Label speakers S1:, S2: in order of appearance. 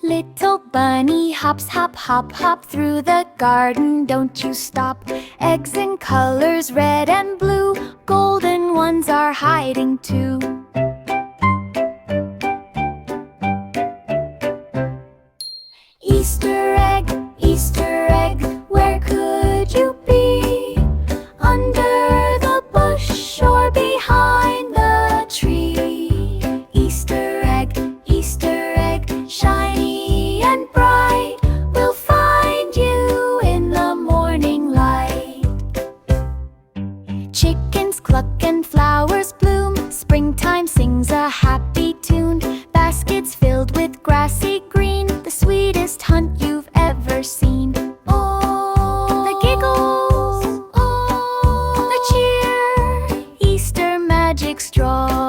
S1: Little bunny hops, hop, hop, hop through the garden, don't you stop. Eggs in colors red and blue, golden ones are hiding too. Easter egg, where could you be? Under the bush or behind the tree. Easter egg, shiny and bright, we'll find you in the morning light. Chickens cluck and flowers bloom, springtime sings a happy tune. Baskets filled with grassy green, the sweetest hunt you've ever seen. Oh, the giggles, oh, the cheer, Easter magic strong.